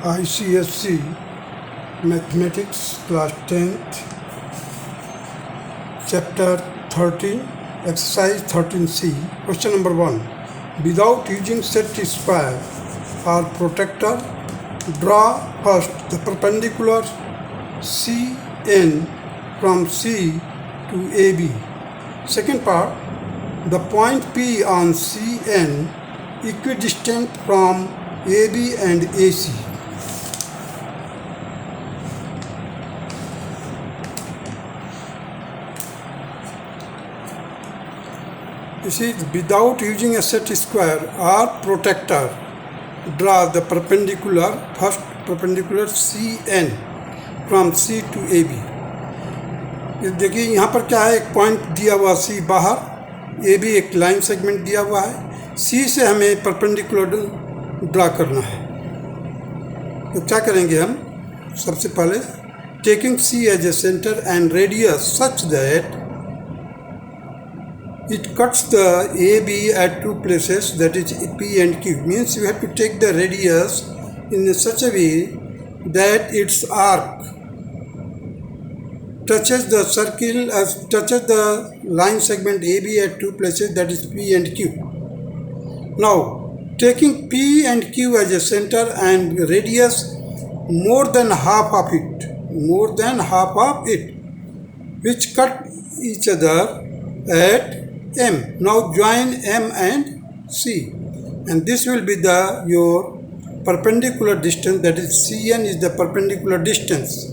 ICSC Mathematics Class 10th Chapter 13 Exercise 13C Question number 1. Without using set square or protractor, draw first the perpendicular CN from C to AB. Second part, the point P on CN equidistant from AB and AC. You see, without using a set square or protractor, draw the perpendicular, first perpendicular CN from C to AB. देखिए यहाँ पर क्या है, एक point दिया हुआ C बाहर, AB एक लाइन सेगमेंट दिया हुआ है, C से हमें परपेंडिकुलर ड्रा करना है. तो क्या करेंगे हम, सबसे पहले taking C as a centre and radius such that it cuts the AB at two places, that is P and Q. Means you have to take the radius in such a way that its arc touches the circle, touches the line segment AB at two places, that is P and Q. Now, taking P and Q as a center and radius more than half of it, which cut each other at M. Now join M and C, and this will be your perpendicular distance, that is CN is the perpendicular distance.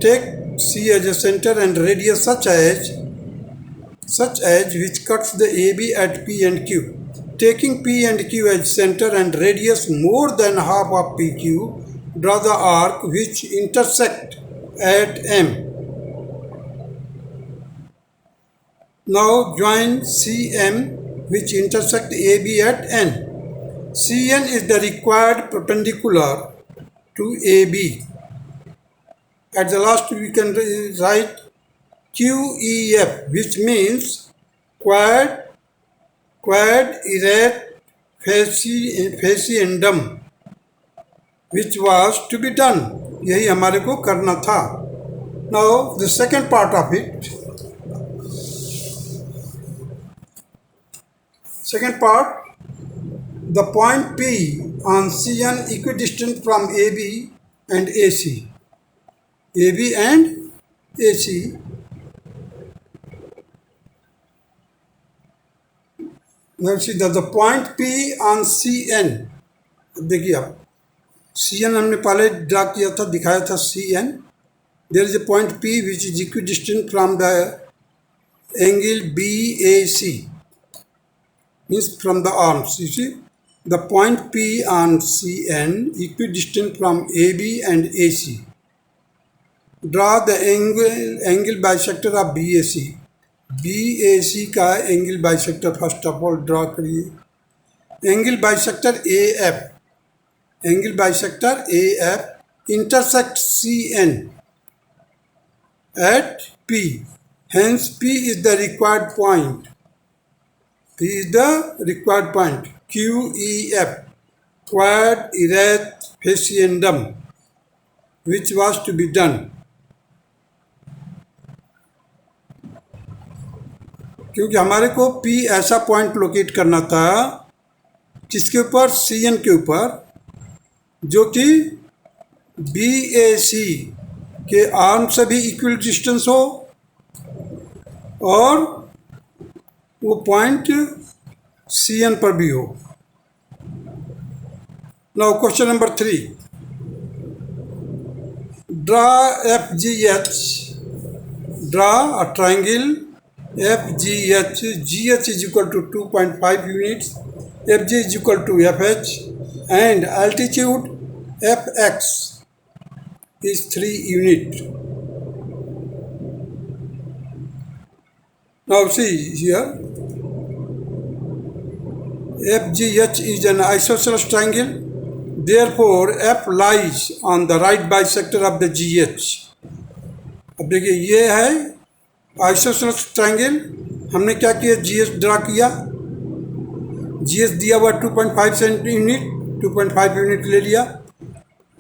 Take C as a center and radius such as which cuts the AB at P and Q. Taking P and Q as center and radius more than half of PQ, draw the arc which intersect at M. Now join CM which intersect AB at N. CN is the required perpendicular to AB. At the last we can write QEF, which means quad erect faciendum, which was to be done. यही हमारे को करना था. Now the second part of it. Second part, the point P on CN equidistant from AB and AC. AB and AC. Now see that the point P on CN. देखिए आप, CN हमने पहले draw किया था, दिखाया था CN. There is a point P which is equidistant from the angle BAC. Means from the arms. You see, the point P on CN equidistant from AB and AC. Draw the angle bisector of BAC. BAC का angle bisector first of all draw करिए. Angle bisector AF. Angle bisector AF intersect CN at P. Hence P is the required point. P is the required point. QEF, quad erect faciendum, which was to be done. क्योंकि हमारे को P ऐसा point locate करना था जिसके ऊपर CN के ऊपर, जो कि BAC के आर्म से भी इक्वल डिस्टेंस हो और वो पॉइंट CN पर भी हो. Now question number 3. Draw FGH. Draw a triangle FGH. GH is equal to 2.5 units. FG is equal to FH, and altitude FX is 3 units. Now see here, FGH is an isosceles triangle, therefore F lies on the right bisector of the GH. अब देखिए ये है isosceles triangle. हमने क्या किया, GH draw किया. GH दिया हुआ 2.5 यूनिट, 2.5 यूनिट ले लिया.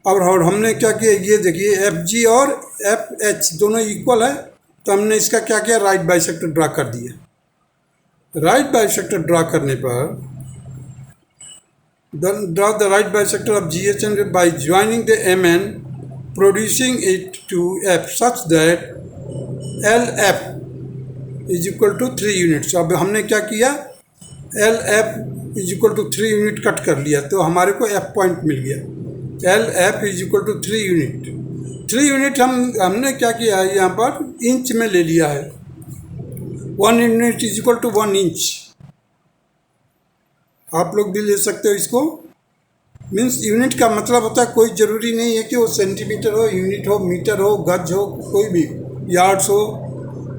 और हमने क्या किया, ये देखिए एफ जी और एफ एच दोनों इक्वल है, तो हमने इसका क्या किया, राइट बाइसेक्टर ड्रा कर दिया। राइट बाइसेक्टर ड्रा करने पर draw the right bisector of G H N by joining the M N producing it to F such that L F is equal to 3 units. अब हमने क्या किया, L F is equal to 3 unit cut कर लिया, तो हमारे को F point मिल गया। L F is equal to 3 unit. 3 unit हमने क्या किया है, यहाँ पर इंच में ले लिया है। 1 unit is equal to 1 inch. आप लोग भी ले सकते हो इसको। मीन्स यूनिट का मतलब होता है, कोई ज़रूरी नहीं है कि वो सेंटीमीटर हो, यूनिट हो, मीटर हो, गज हो, कोई भी यार्ड्स हो,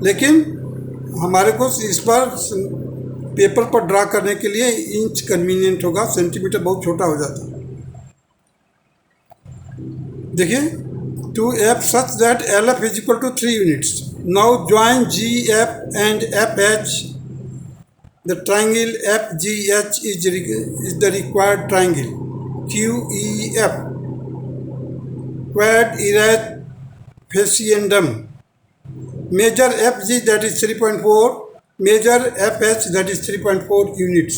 लेकिन हमारे को इस पर पेपर पर ड्रा करने के लिए इंच कन्वीनियंट होगा, सेंटीमीटर बहुत छोटा हो जाता है। देखिए, to F such that L F is equal to 3 units. Now join G F and F H. The triangle F G H is the required triangle Q E F क्वाड इरेट फेसिएंडम। Measure FG, that is 3.4. Measure FH, that is 3.4 units.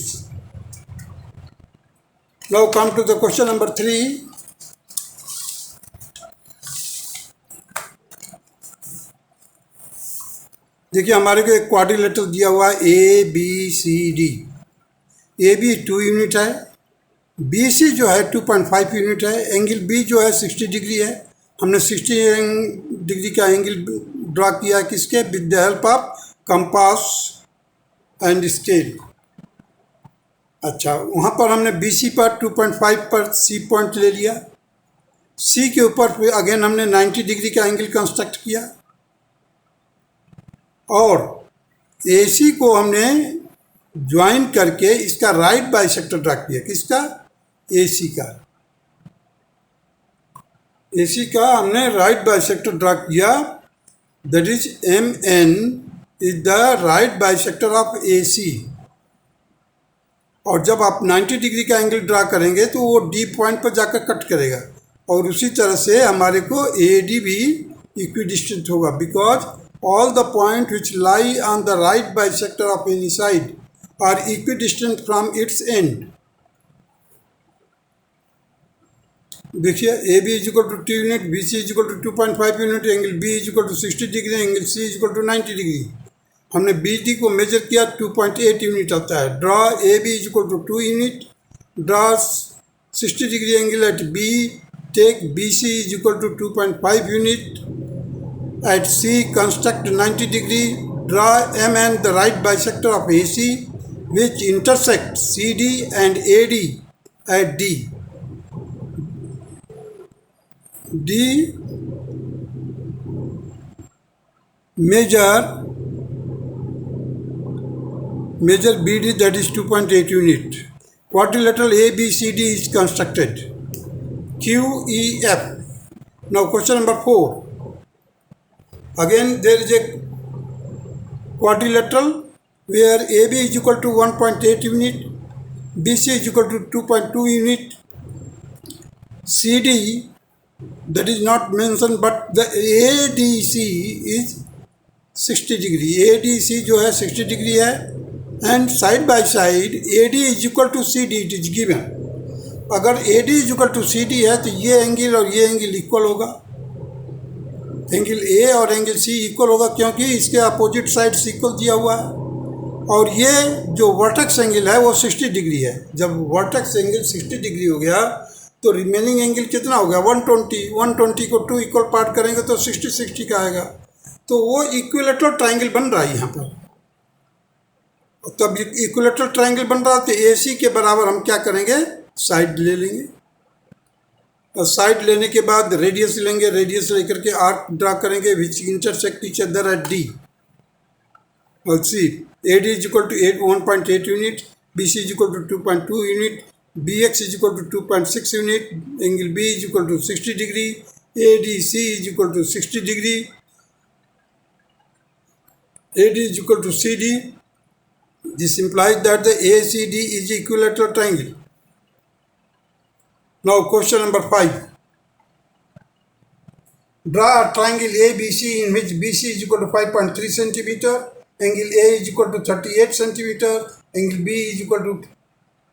Now come to the question number 3. देखिए, हमारे को एक quadrilateral दिया हुआ है A B C D. A B 2 unit है, बी सी जो है 2.5 यूनिट है, एंगल बी जो है 60 डिग्री है। हमने 60 डिग्री का एंगल ड्रा किया किसके, with the help of compass and scale. अच्छा, वहाँ पर हमने बी सी पर 2.5 पर सी पॉइंट ले लिया। सी के ऊपर अगेन हमने 90 डिग्री का एंगल कंस्ट्रक्ट किया, और ए सी को हमने ज्वाइन करके इसका राइट बाइसेक्टर ड्रा किया। किसका, ए सी का। ए सी का हमने राइट बाइसेक्टर ड्रा किया, that is M N is the right bisector of A C. और जब आप 90 डिग्री का एंगल ड्रा करेंगे तो वो डी पॉइंट पर जाकर कट करेगा, और उसी तरह से हमारे को ए डी भी इक्विडिस्टेंट होगा, because all the point which lie on the right bisector of any side are equidistant from its end. देखिए, A B is equal to 2 unit, B C is equal to 2.5 unit, angle B is equal to 60 degree, angle C is equal to 90 degree. हमने B D को measure किया, 2.8 unit आता है। Draw A B is equal to 2 unit, draw 60 degree angle at B, take B C is equal to 2.5 unit at C, construct 90 degree, draw M N the right bisector of A C which intersect C D and A D at D. D measure BD, that is 2.8 unit. Quadrilateral ABCD is constructed. QEF. Now question number 4. Again there is a quadrilateral where AB is equal to 1.8 unit, BC is equal to 2.2 unit, CD that is not mentioned, but the ADC is 60 degree। ADC जो है 60 degree है, and side by side AD is equal to CD, it is given। अगर AD is equal to CD है तो ये angle और ये angle equal होगा, एंगल A और एंगल C इक्वल होगा, क्योंकि इसके अपोजिट साइड इक्वल दिया हुआ है। और ये जो वर्टेक्स एंगल है वो 60 डिग्री है। जब वर्टेक्स एंगल 60 डिग्री हो गया तो रिमेनिंग एंगल कितना हो गया, 120। 120 को 2 इक्वल पार्ट करेंगे तो 60 का आएगा। तो वो इक्विलेटरल ट्राइंगल बन रहा है यहाँ पर। तब इक्विलेटरल ट्राइंगल बन रहा है तो ए सी के बराबर हम क्या करेंगे, साइड ले लेंगे, और साइड लेने के बाद रेडियस लेंगे, रेडियस लेकर के आर्क ड्रा करेंगे which intersect each other at D. और C A D is equal to 1.8 unit, B C is equal to 2.2 unit, BX is equal to 2.6 unit, angle B is equal to 60 degree, ADC is equal to 60 degree, AD is equal to CD. This implies that the ACD is equilateral triangle. Now question number 5. Draw a triangle ABC in which BC is equal to 5.3 centimeter, angle A is equal to 38 centimeter, angle B is equal to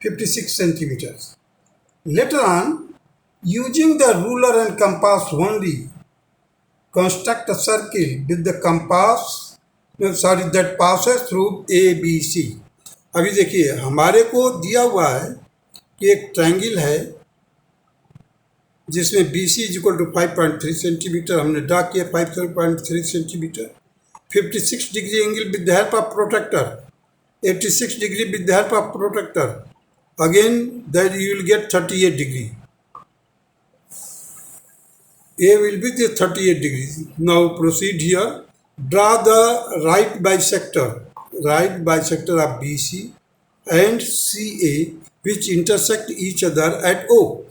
56 centimeters. Later on, using the ruler and compass only, construct a circle with the compass that passes through ABC. अभी देखिए हमारे को दिया हुआ है कि एक triangle है जिसमें B C is equal to 5.3 centimetre हमने ड्रा किया 5.3 centimetre 56 degree angle with the help of protractor 86 degree with the help of protractor again that you will get 38 degree A will be the 38 degrees. Now proceed here. Draw the right bisector of BC and CA which intersect each other at O.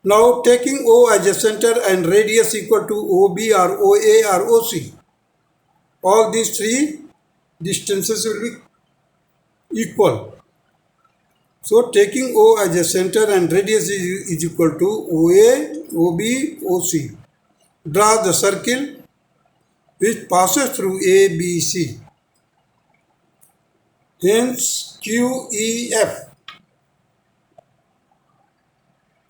Now taking O as a center and radius equal to OB or OA or OC. All these three distances will be equal. So taking O as a center and radius is equal to OA, OB, OC. Draw the circle which passes through ABC. Hence QEF